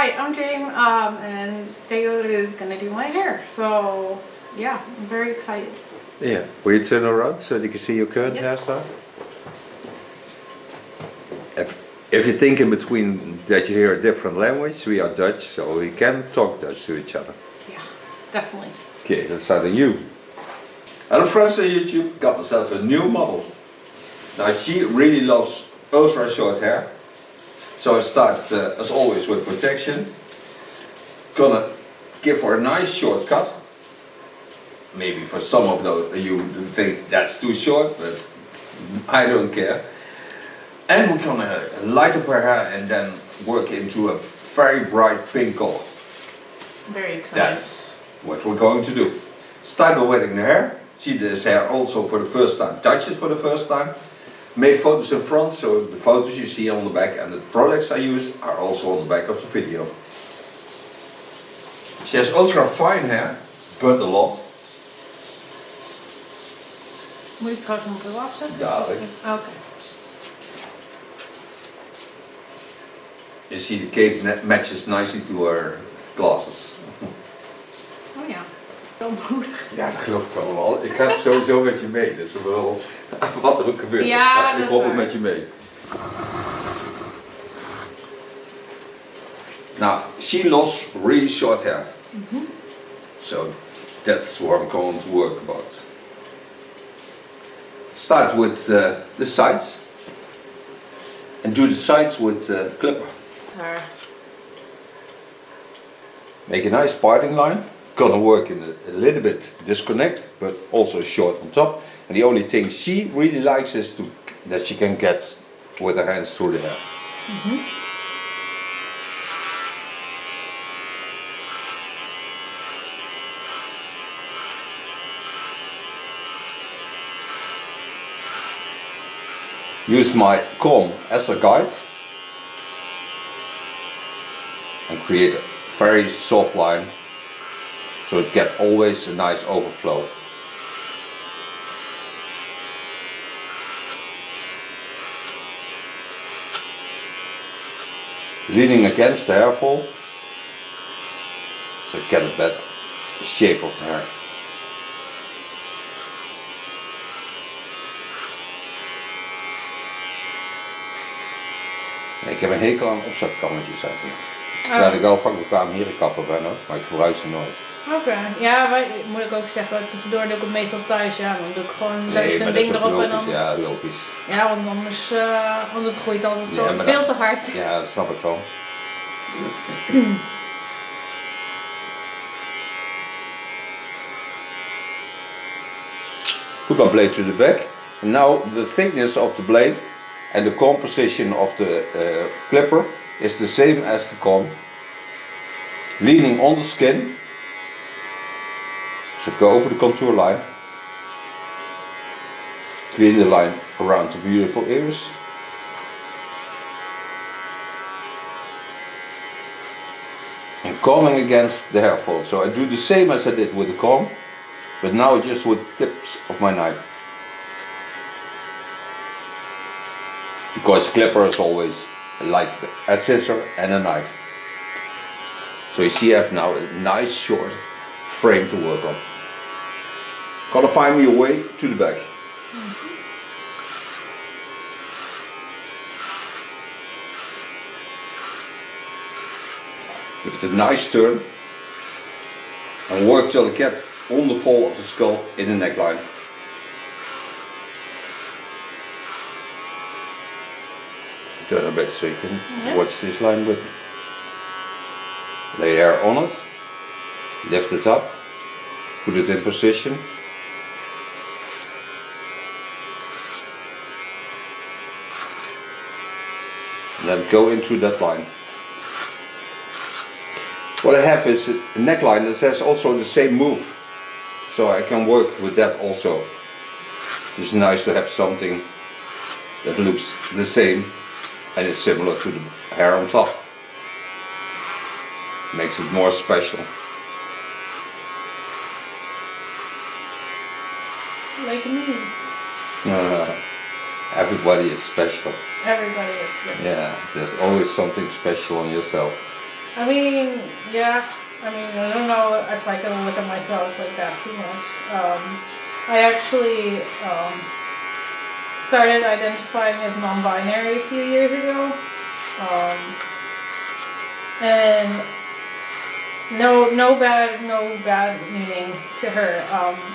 Hi, I'm Jeem, and Theo is gonna do my hair. So yeah, I'm very excited. Yeah, will you turn around so they can see your current hairstyle? If you think in between that you hear a different language, we are Dutch, so we can talk Dutch to each other. Yeah, definitely. Okay, let's start on you. Hello friends on YouTube, got myself a new model. Now she really loves ultra short hair. So I start as always with protection. Gonna give her a nice short cut. Maybe for some of you think that's too short, but I don't care. And we're gonna light up her hair and then work into a very bright pink color. Very excited. That's what we're going to do. Start by wetting the hair. See this hair also for the first time, touch it for the first time. Made photos in front, so the photos you see on the back and the products I use are also on the back of the video. She has ultra fine hair, but a lot. Moet je trouwens mijn bril afzetten? Dadelijk. Oké. You see the cape matches nicely to her glasses. Oh ja, wel nodig. Ja, dat geloof ik allemaal. Ik ga sowieso met je mee, dus wel, wat er ook gebeurt. Ja, ik hoop met je mee. Now, she loves really short hair. So that's what I'm going to work about. Start with the sides. And do the sides with clipper. Sorry. Make a nice parting line. Gonna work in a little bit disconnect, but also short on top. And the only thing she really likes is that she can get with her hands through the hair. Use my comb as a guide and create a very soft line so it gets always a nice overflow. Leaning against the hair fall so get a better shape of the hair. Ik heb een hekel aan opzetkammetjes eigenlijk. Terwijl ik wel vaak bekwaam hier kappen bij nooit, maar ik gebruik ze nooit. Oké, ja, moet ik ook zeggen, tussendoor doe ik het meestal thuis, ja, dan doe ik gewoon zet een ding erop logisch, en dan... Ja, logisch. Ja, want anders het groeit altijd zo veel te hard. Ja, dat snap ik wel. Put my blade to the back. And now the thickness of the blade and the composition of the clipper is the same as the comb. Leaning on the skin. So go over the contour line. Clean the line around the beautiful ears. And combing against the hair fall. So I do the same as I did with the comb, but now just with the tips of my knife. Because clipper is always like a scissor and a knife. So you see I have now a nice short frame to work on. Gotta find me a way to the back. Give it a nice turn and work till I get on the fall of the skull in the neckline. Turn a bit so you can watch this line with. Lay hair on it, lift it up, put it in position. And then go into that line. What I have is a neckline that has also the same move. So I can work with that also. It's nice to have something that looks the same and is similar to the hair on top. Makes it more special. Like me. Everybody is special. Everybody is, yes. Yeah, there's always something special on yourself. I mean, yeah. I mean, I don't know if I can look at myself like that too much. I actually started identifying as non-binary a few years ago. And no bad meaning to her.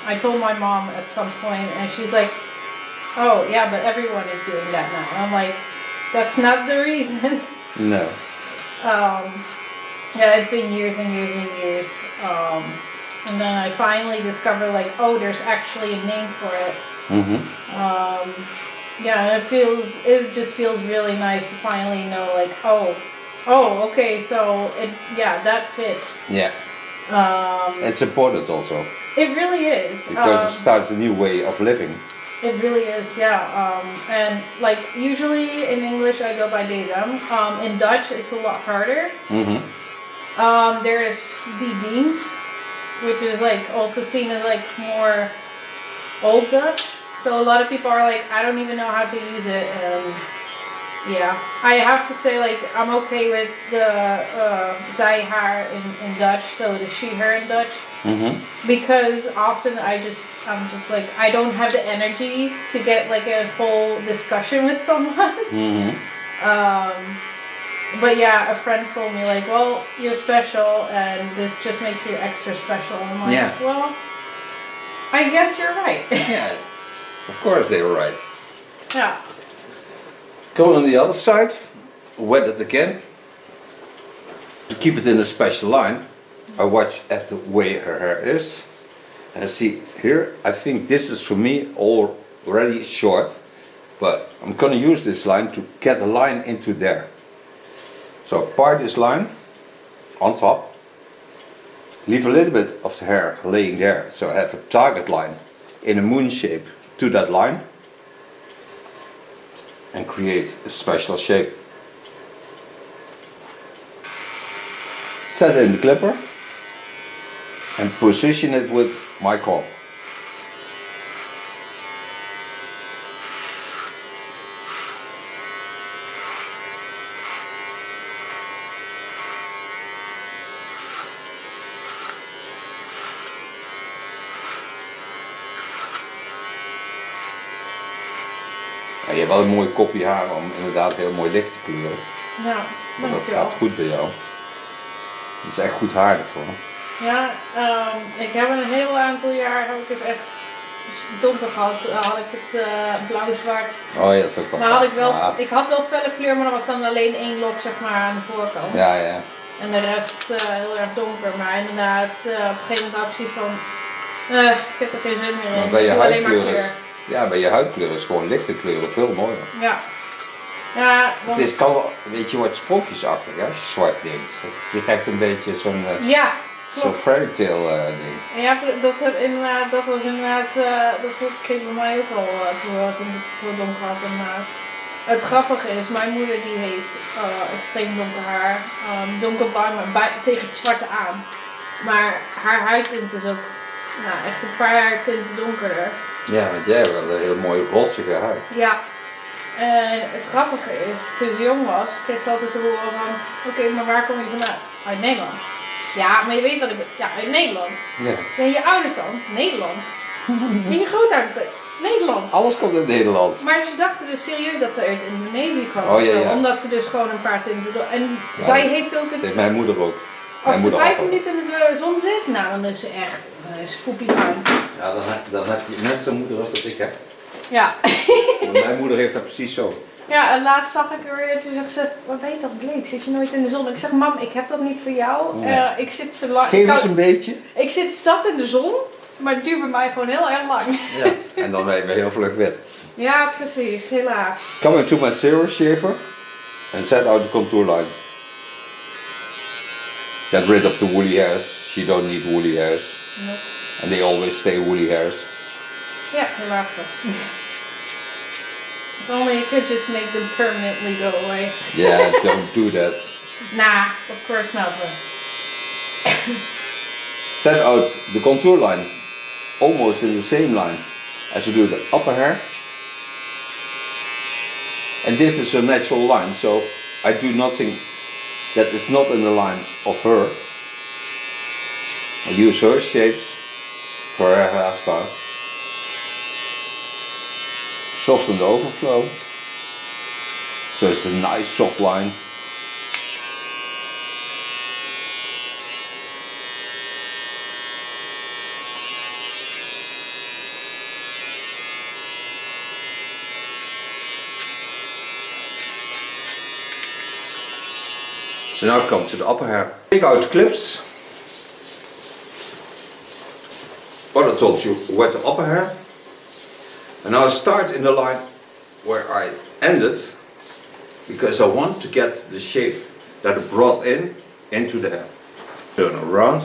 I told my mom at some point, and she's like, "Oh yeah, but everyone is doing that now." And I'm like, "That's not the reason." No. Yeah, it's been years and years and years. And then I finally discovered like, oh, there's actually a name for it. Yeah, and it just feels really nice to finally know like, oh, okay, so that fits. Yeah. It's important also. It really is. Because it starts a new way of living. It really is, yeah. And like usually in English I go by they them. In Dutch it's a lot harder. There is die dienst, which is like also seen as like more old Dutch. So a lot of people are like, I don't even know how to use it. Yeah, I have to say like I'm okay with the zij haar in Dutch, so the she her in Dutch. Because often I'm just like I don't have the energy to get like a whole discussion with someone. But yeah, a friend told me like, well, you're special and this just makes you extra special. I'm like, well, I guess you're right. Yeah, of course they were right. Yeah. Go on the other side, wet it again. To keep it in a special line, I watch at the way her hair is. And see here, I think this is for me already short, but I'm gonna use this line to get the line into there. So part this line on top, leave a little bit of the hair laying there, so I have a target line in a moon shape to that line and create a special shape. Set it in the clipper and position it with my comb. Ja, je hebt wel een mooi kopje haar om inderdaad heel mooi licht te kleuren. Ja, Want dat dankjewel. gaat goed bij jou. Het is echt goed haar ervoor. Ja, ik heb een heel aantal jaar heb ik het echt donker gehad. Had ik het blauw-zwart. Oh ja, dat is ook wel. Maar had Ja. ik had wel felle kleur, maar dat was dan alleen één lok zeg maar aan de voorkant. Ja, ja. En de rest heel erg donker. Maar inderdaad, op een gegeven moment had ik zoiets van, ik heb er geen zin meer in. Maar bij je Ik doe alleen maar huidkleur kleur. is, ja, bij je huidkleur is gewoon lichte kleuren veel mooier. Ja. Ja, Het is kan wel een beetje wat sprookjesachtig hè, als je zwart denkt. Je krijgt een beetje zo'n ja, zo'n klopt. fairy tale ding. Ja, dat was inderdaad, dat kreeg bij mij ook al toen ik het zo donker had inderdaad. Het grappige is, mijn moeder die heeft extreem donker haar, donkerbruin, maar tegen het zwarte aan. Maar haar huidtint is ook echt een paar tinten donkerder. Ja, want jij hebt wel een heel mooie rossige huid. Ja. En het grappige is, toen ze jong was, kreeg ze altijd te horen van, oké, maar waar kom je vandaan? Uit Nederland. Ja, maar je weet wat ik ben. Ja, uit Nederland. Ja. En je ouders dan? Nederland. En je grootouders dan? Nederland. Alles komt uit Nederland. Maar ze dachten dus serieus dat ze uit Indonesië kwam. Oh, ja, ja. Omdat ze dus gewoon een paar tinten door. En Ja, zij dat heeft ook Dat het. heeft mijn moeder ook. Als Mijn ze moeder 5 had dat. minuten in de zon zit, nou dan is ze echt. Dan is ze poepiebruin. Ja, dan heb je net zo'n moeder als dat ik heb. Ja. Mijn moeder heeft dat precies zo. Ja, en laatst zag ik haar weer, toen zegt ze, wat ben je toch bleek, zit je nooit in de zon? Ik zeg, mam, ik heb dat niet voor jou. Nee. Ik zit te lang. Geef eens een beetje. Ik zit zat in de zon, maar het duurt bij mij gewoon heel erg lang. Ja. En dan ben je heel vlug wit. Ja, precies, helaas. Come into my zero shaver and set out the contour lines. Get rid of the woolly hairs. She don't need woolly hairs. Nope. And they always stay woolly hairs. Ja, helaas wel. If only you could just make them permanently go away. Yeah, don't do that. Nah, of course not. Set out the contour line almost in the same line as you do the upper hair. And this is a natural line, so I do nothing that is not in the line of her. I use her shapes for her hairstyle. Soften the overflow, so it's a nice soft line. So now come to the upper hair. Take out clips. What I told you, wet the upper hair. And now I start in the line where I ended, because I want to get the shape that I brought in into the hair. Turn around.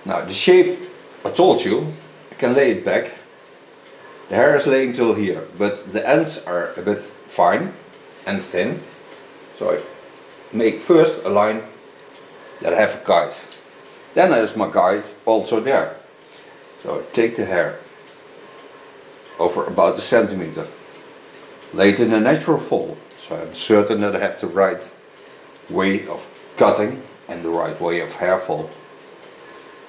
Now the shape, I told you, I can lay it back. The hair is laying till here, but the ends are a bit fine and thin. So I make first a line that I have a guide. Then there's my guide also there. So I take the hair over about a centimeter. Lay it in a natural fall. So I'm certain that I have the right way of cutting and the right way of hair fall.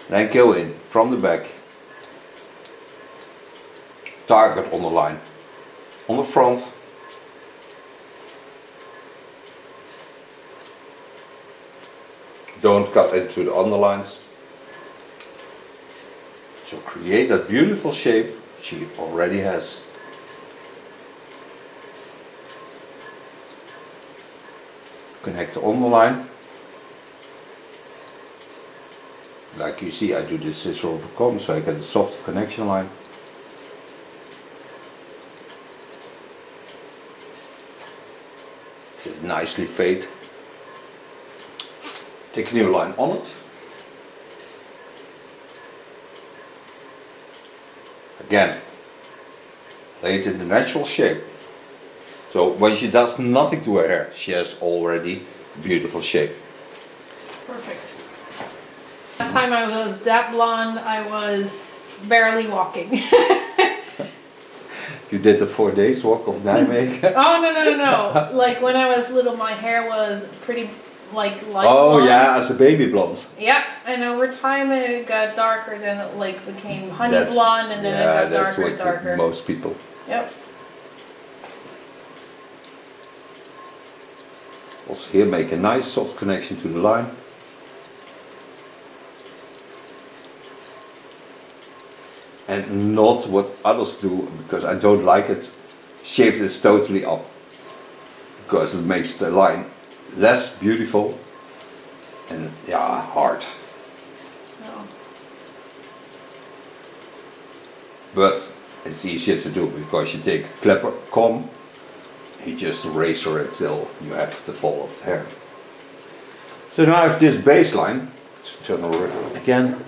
Then go in from the back. Target on the line. On the front. Don't cut into the underlines. So create that beautiful shape she already has. Connect the underline. Like you see, I do this scissor over comb so I get a soft connection line. Just nicely fade. Take a new line on it. Again, lay it in the natural shape. So when she does nothing to her hair, she has already a beautiful shape. Perfect. Last time I was that blonde, I was barely walking. You did the 4 days walk of Nijmegen? Oh, no. Like when I was little, my hair was pretty like light Oh blonde. yeah, as a baby blonde. Yeah, and over time it got darker, then it like became honey blonde, and then it got darker and darker. Most people. Yep. Also here make a nice soft connection to the line. And not what others do, because I don't like it, shave this totally up. Because it makes the line less beautiful and hard. Oh. But it's easier to do because you take a clipper comb, you just razor it till you have the fall of the hair. So now I have this baseline. Let's turn over again.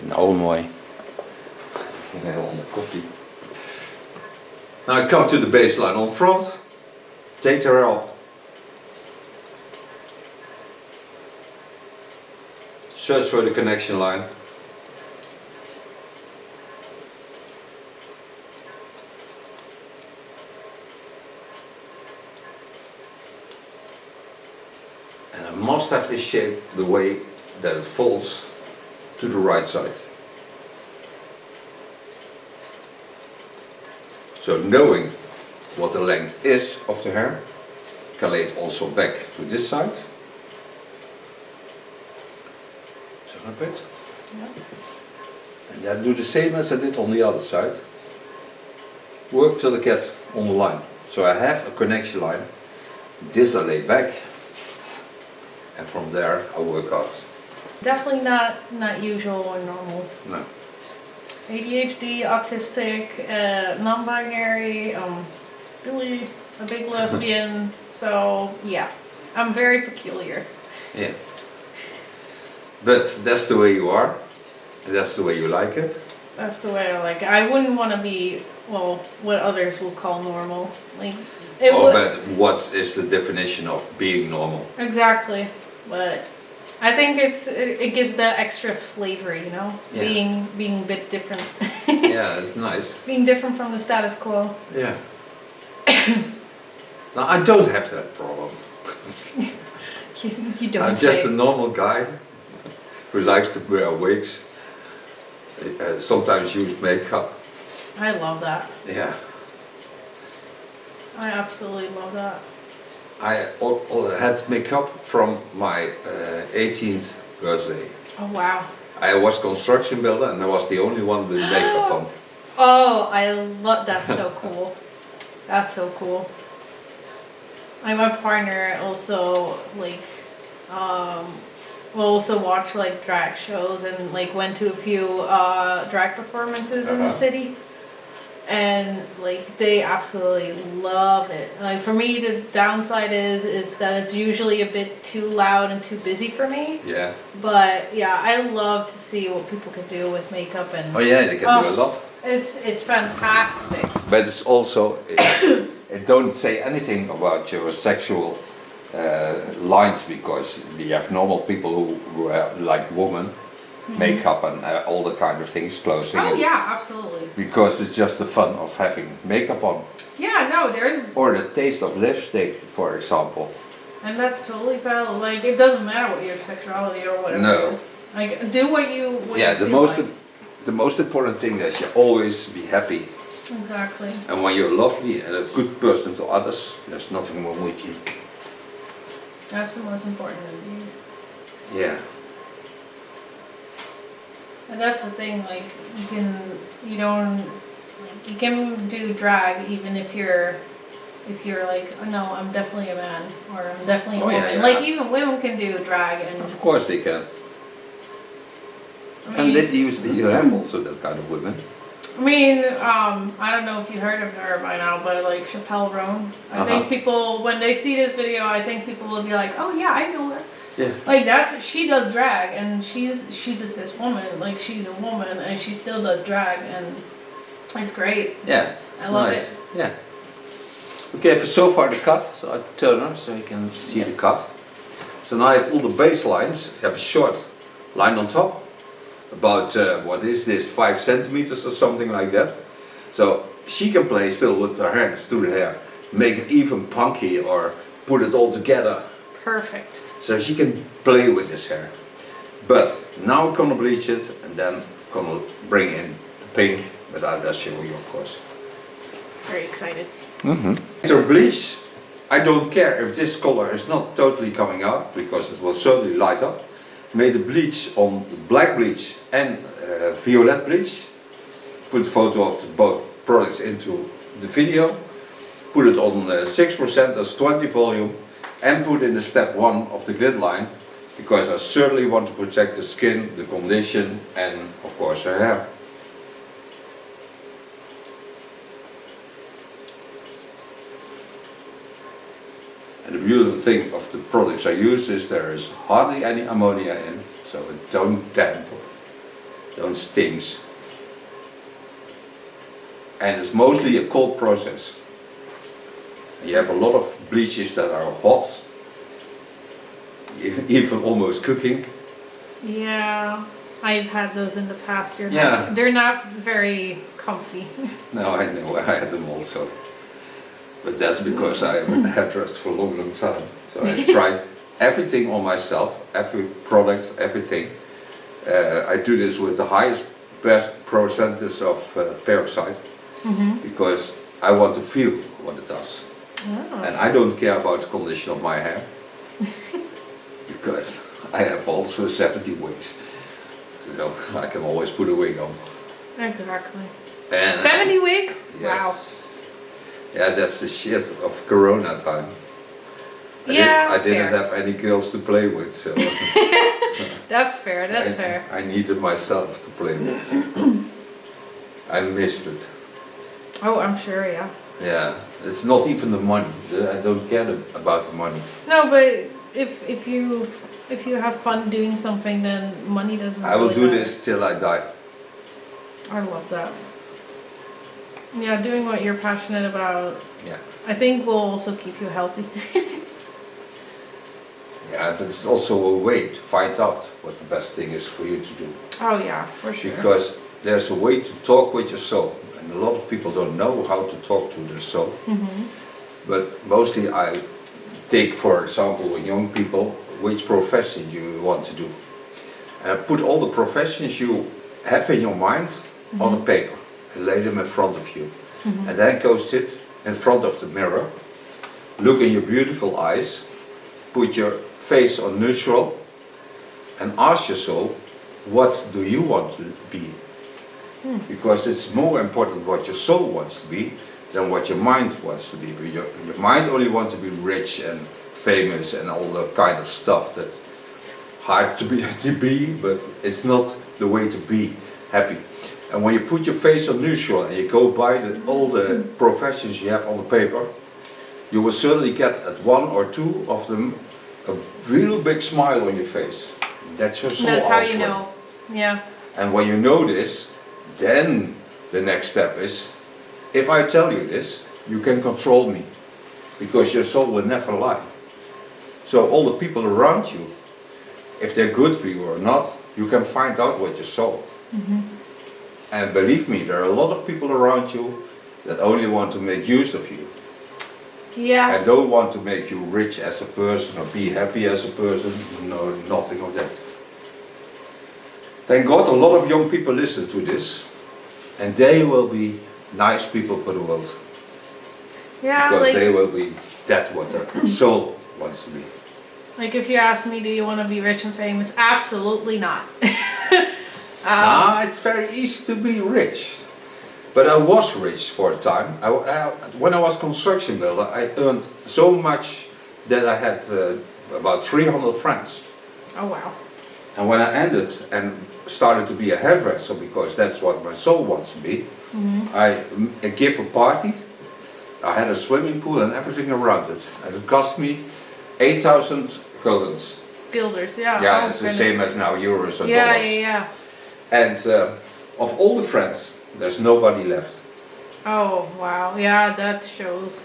In our own way. Helemaal on the copy. Now I come to the baseline on front. Take the hair up. Search for the connection line. And I must have this shape the way that it falls to the right side. So knowing what the length is of the hair, you can lay it also back to this side. Turn a bit. Yeah. And then do the same as I did on the other side. Work till I get on the line. So I have a connection line. This I lay back. And from there I work out. Definitely not usual or normal. No. ADHD, autistic, non-binary, really a big lesbian. So yeah, I'm very peculiar. Yeah. But that's the way you are. That's the way you like it. That's the way I like it. I wouldn't want to be, well, what others will call normal. Like it would. But what is the definition of being normal? Exactly, but I think it gives that extra flavor, you know, Yeah. being a bit different. Yeah, it's nice. Being different from the status quo. Yeah. Now, I don't have that problem. You don't I'm say. just a normal guy who likes to wear wigs. Sometimes use makeup. I love that. Yeah. I absolutely love that. I had makeup from my 18th birthday. Oh wow. I was construction builder and I was the only one with makeup on. Oh, I love, that's so cool. That's so cool. Like my partner also like will also watch like drag shows and like went to a few drag performances in the city. And like they absolutely love it. Like for me, the downside is that it's usually a bit too loud and too busy for me. Yeah. But yeah, I love to see what people can do with makeup and. Oh yeah, they can do a lot. It's fantastic. But it's also it don't say anything about your sexual lines, because you have normal people who are like women. Makeup and all the kind of things, clothing. Oh yeah, absolutely. Because it's just the fun of having makeup on. Yeah, no, there's. Or the taste of lipstick, for example. And that's totally valid. Like it doesn't matter what your sexuality or whatever No. it is. Like do what you. Yeah, you the feel most like. the most important thing is you always be happy. Exactly. And when you're lovely and a good person to others, there's nothing wrong with you. That's the most important indeed. Yeah. And that's the thing, like you can do drag even if you're like, oh, no, I'm definitely a man or I'm definitely a woman. Yeah, yeah. Like even women can do drag and Of course they can. I mean, And that you have also that kind of women. I don't know if you heard of her by now, but like Chappelle Roan. I think people when they see this video, I think people will be like, oh yeah, I know her. Yeah. Like she does drag and she's a cis woman, like she's a woman and she still does drag and it's great. Yeah. I love it. Yeah. Okay, for so far the cut, so I turn her so you can see the cut. So now I have all the base lines. I have a short line on top, about what is this, 5 centimeters or something like that. So she can play still with her hands through the hair, make it even punky or put it all together. Perfect. So she can play with this hair. But now I'm gonna bleach it and then gonna bring in the pink, but I'll just show you of course. Very excited. After bleach, I don't care if this color is not totally coming out because it will certainly light up. Made the bleach on black bleach and violet bleach. Put a photo of both products into the video. Put it on 6% as 20 volume. And put in the step 1 of the grid line, because I certainly want to protect the skin, the condition and of course her hair. And the beautiful thing of the products I use is there is hardly any ammonia in, so it don't damp, don't stings. And it's mostly a cold process. You have a lot of bleaches that are hot, even almost cooking. Yeah, I've had those in the past. Yeah. They're not very comfy. No, I know, I had them also. But that's because I'm a hairdresser for a long, long time. So I tried everything on myself, every product, everything. I do this with the highest, best percentage of peroxide, because I want to feel what it does. Oh. And I don't care about the condition of my hair, because I have also 70 wigs, so I can always put a wig on. Exactly. And 70 wigs? Yes. Yeah, that's the shit of Corona time. I didn't have any girls to play with, so That's fair, that's fair. I needed myself to play with. I missed it. Oh, I'm sure, yeah. Yeah, it's not even the money. I don't care about the money. No, but if you have fun doing something, then money doesn't. I will really do matter. this till I die. I love that. Yeah, doing what you're passionate about. Yeah. I think will also keep you healthy. Yeah, but it's also a way to find out what the best thing is for you to do. Oh yeah, for sure. Because there's a way to talk with your soul. And a lot of people don't know how to talk to their soul. But mostly I take, for example, with young people, which profession you want to do. And I put all the professions you have in your mind on a paper and lay them in front of you. And then go sit in front of the mirror, look in your beautiful eyes, put your face on neutral and ask your soul, what do you want to be? Because it's more important what your soul wants to be than what your mind wants to be. Your mind only wants to be rich and famous and all that kind of stuff that hard to be, but it's not the way to be happy. And when you put your face on neutral and you go by all the professions you have on the paper, you will certainly get at one or two of them a real big smile on your face. That's your soul. That's how answering. you know. Yeah. And when you know this, then the next step is, if I tell you this, you can control me, because your soul will never lie. So all the people around you, if they're good for you or not, you can find out with your soul. And believe me, there are a lot of people around you that only want to make use of you. Yeah. I don't want to make you rich as a person or be happy as a person. No, nothing of that. Thank God a lot of young people listen to this, and they will be nice people for the world. Yeah, Because like, they will be that what their soul wants to be. like if you ask me, do you want to be rich and famous? Absolutely not. It's very easy to be rich. But I was rich for a time. When I was construction builder, I earned so much that I had about 300 francs. Oh wow. And when I ended and started to be a hairdresser, because that's what my soul wants to be, I gave a party. I had a swimming pool and everything around it. And it cost me 8,000 guldens. Guilders, yeah. Yeah, Oh, it's the goodness. same as now euros or Yeah, dollars. yeah. And of all the friends, there's nobody left. Oh wow, yeah, that shows.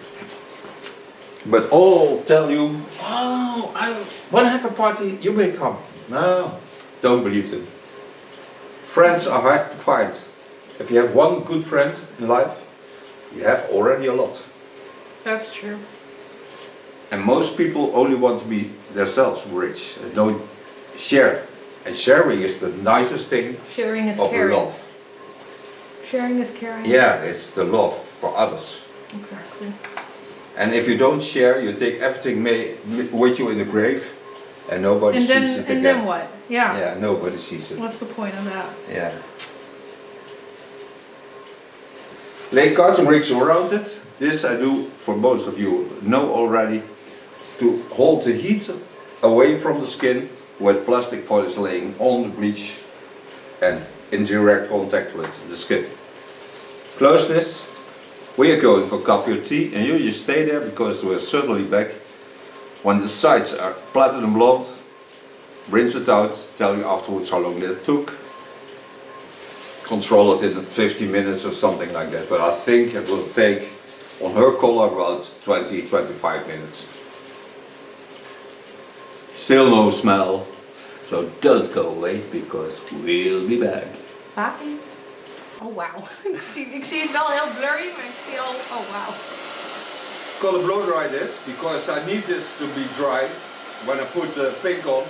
But all tell you, oh, I want to have a party, you may come. No, don't believe them. Friends are hard to find. If you have one good friend in life, you have already a lot. That's true. And most people only want to be themselves rich and don't share. And sharing is the nicest thing Sharing is of caring. love. Sharing is caring. Yeah, it's the love for others. Exactly. And if you don't share, you take everything with you in the grave, and nobody And sees then it again. and then what? Yeah. Yeah, nobody sees it. What's the point of that? Yeah. Lay cotton rings around it. This I do, for most of you know already, to hold the heat away from the skin with plastic foil is laying on the bleach and in direct contact with the skin. Close this. We are going for coffee or tea, and you just stay there because we're certainly back. When the sides are platinum blonde, rinse it out, tell you afterwards how long that took. Control it in 50 minutes or something like that, but I think it will take on her color about 20-25 minutes. Still no smell, so don't go away because we'll be back. Bye. Oh wow. ik zie het wel heel blurry, maar ik zie al. Oh wow. Gonna blow dry this because I need this to be dry when I put the pink on.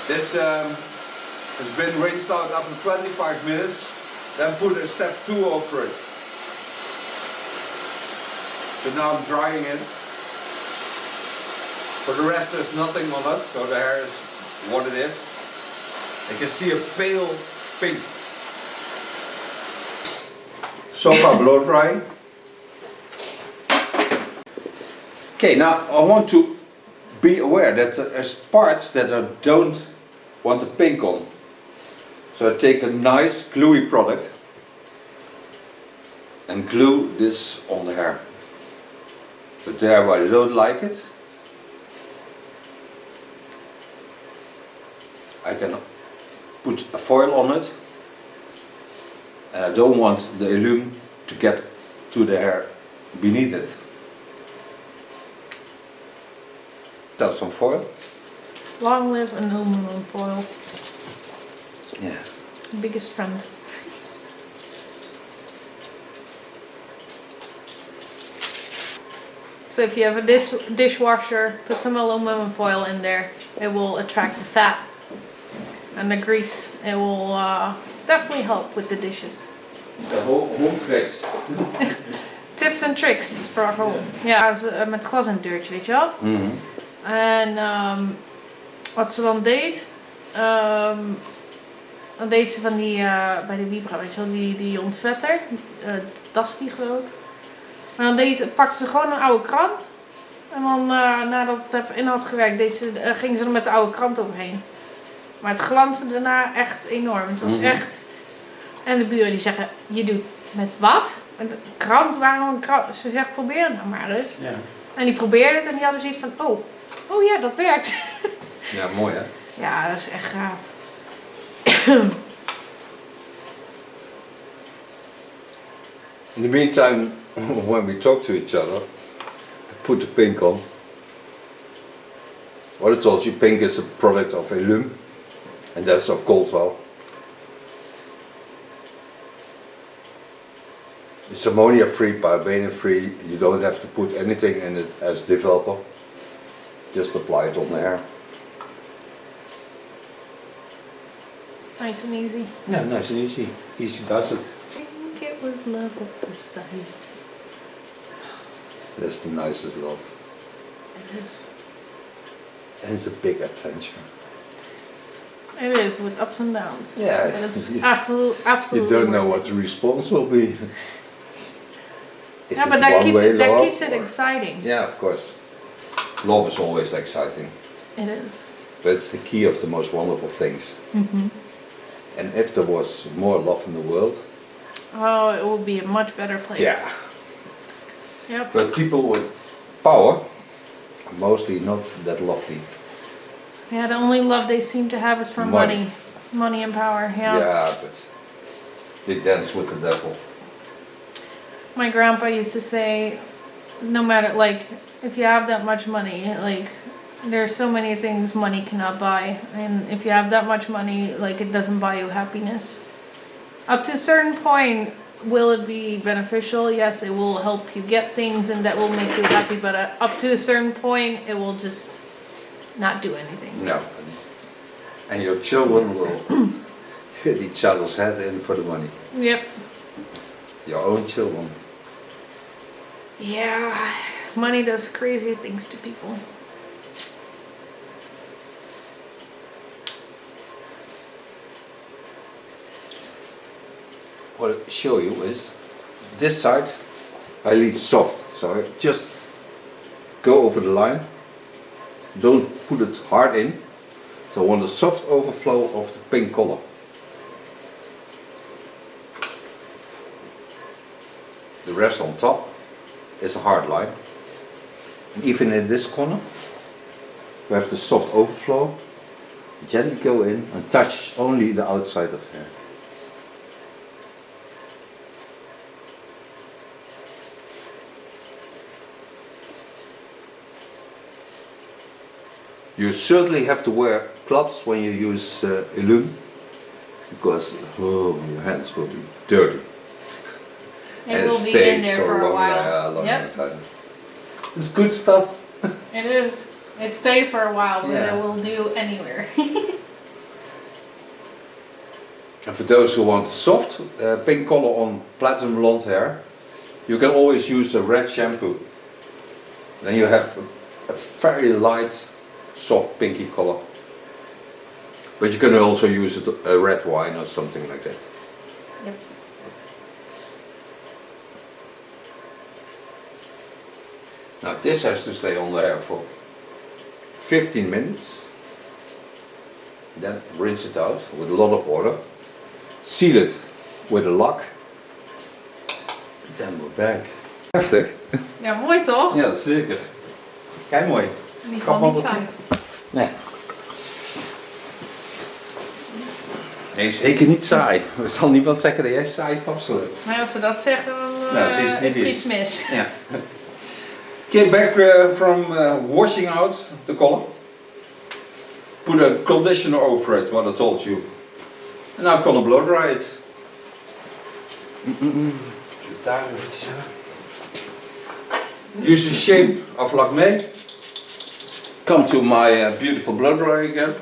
This has been rinsed out after 25 minutes, then put a step 2 over it. So now I'm drying it. For the rest there's nothing on it, so the hair is what it is. You can see a pale pink. So far blow drying. Okay, now I want to be aware that there's parts that I don't want the pink on. So I take a nice gluey product and glue this on the hair. But there where I don't like it, I can put a foil on it, and I don't want the illum to get to the hair beneath it. Tap some foil, Long live aluminum foil. Yeah. Biggest friend. So if you have a dishwasher, put some aluminum foil in there. It will attract the fat and the grease. It will definitely help with the dishes. De home tricks. Tips and tricks for home. Ja, met glas in het deurtje, weet je wel. En wat ze dan deed, dan deed ze van die, bij de Vibra, weet je wel, die ontvetter, Dusty geloof ik. Maar dan pakte ze gewoon een oude krant. En dan, nadat het even in had gewerkt, ging ze er met de oude krant overheen. Maar het glansde daarna echt enorm. Het was echt... En de buren die zeggen, je doet met wat? Met een krant, waarom een krant? Ze zegt, probeer het nou maar eens. Ja. En die probeerden het en die hadden zoiets van, oh ja, dat werkt. Ja, mooi hè? Ja, dat is echt gaaf. In the meantime, when we talk to each other, I put the pink on. What I told you, pink is a product of Illum, and that's of Goldwell. It's ammonia free, paraben free. You don't have to put anything in it as developer. Just apply it on the hair. Nice and easy. Yeah, nice and easy. Easy does it. I think it was love at first sight. That's the nicest love. It is. And it's a big adventure. It is, with ups and downs. Yeah. But it's absolutely You don't know worth what the response will be. Is yeah, it but that one-way keeps it exciting. Yeah, of course. Love is always exciting. It is. But it's the key of the most wonderful things. And if there was more love in the world... Oh, it will be a much better place. Yeah. Yep. But people with power are mostly not that lovely. Yeah, the only love they seem to have is for money. Money and power, yeah. Yeah, but they dance with the devil. My grandpa used to say, no matter, like, if you have that much money, like, there's so many things money cannot buy. And if you have that much money, like, it doesn't buy you happiness. Up to a certain point, will it be beneficial? Yes, it will help you get things and that will make you happy. But up to a certain point, it will just not do anything. No. And your children will hit each other's head in for the money. Yep. Your own children. Yeah, money does crazy things to people. What I'll show you is, this side I leave soft, so I just go over the line, don't put it hard in, so I want a soft overflow of the pink color. The rest on top is a hard line. And even in this corner, we have the soft overflow. Gently go in and touch only the outside of the hair. You certainly have to wear gloves when you use Illum, because your hands will be dirty. It will be in there for a while. Long time. It's good stuff. It is. It stays for a while, but Yeah. it will do anywhere. And for those who want soft pink color on platinum blonde hair, you can always use a red shampoo. Then you have a very light, soft pinky color. But you can also use a red wine or something like that. Yep. Now this has to stay on the hair for 15 minutes. Then rinse it out with a lot of water. Seal it with a lock. Then we're back. Heftig. Ja, mooi toch? Ja, zeker. Kijk mooi. Die kan niet zijn. Nee. Nee, zeker niet saai. Er zal niemand zeggen dat jij saai kapsel hebt. Maar als ze dat zeggen, dan Nou, is er iets mis. Ja. Came back from washing out the color. put a conditioner over it, what I told you. And I'm gonna blow dry it. Use the shape of lacme. Come to my beautiful blow dryer again.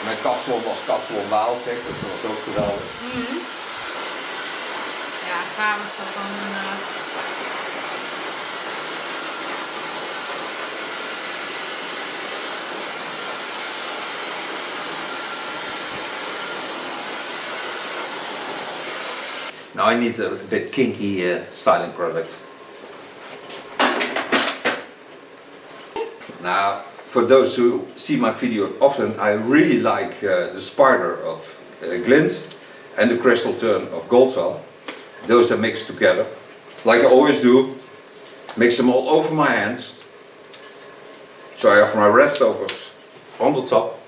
Mijn kapsel was kapsel Waaltek, dus dat was ook geweldig. Ja, gaaf is dat dan inderdaad. Now I need a bit kinky styling product. Now, for those who see my video often, I really like the spider of Glint and the crystal turn of Goldwell. Those are mixed together, like I always do. Mix them all over my hands. So I have my restovers on the top.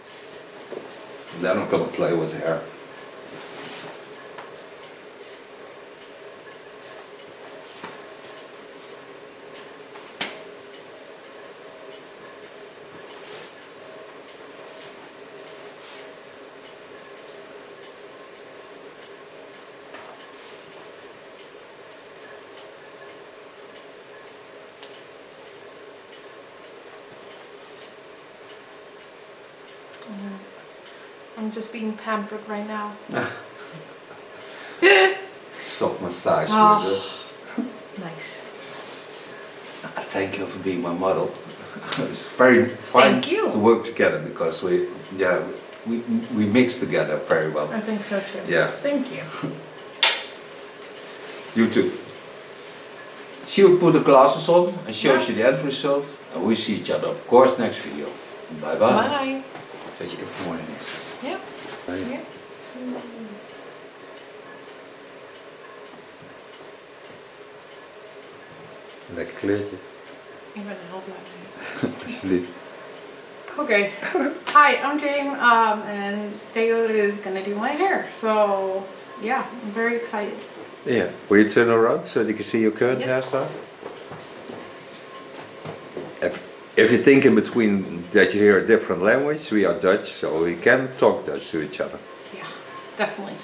And then I'm gonna play with the hair. I'm just being pampered right now. Soft massage Oh. with Nice. Thank you for being my model. It's very fun Thank you. to work together because we mix together very well. I think so too. Yeah. Thank you. You too. She will put the glasses on and shows you the end result, and we see each other, of course, next video. Bye bye. Bye. Dat je even mooi is. Ja. Ja. Lekker kleurtje. Ik ben er heel blij mee. Alsjeblieft. Okay. Hi, I'm Jeem, and Theo is gonna do my hair. So, yeah, I'm very excited. Yeah. Will you turn around so they can see your current Yes. hairstyle? If you think in between that you hear a different language, we are Dutch, so we can talk Dutch to each other. Yeah, definitely.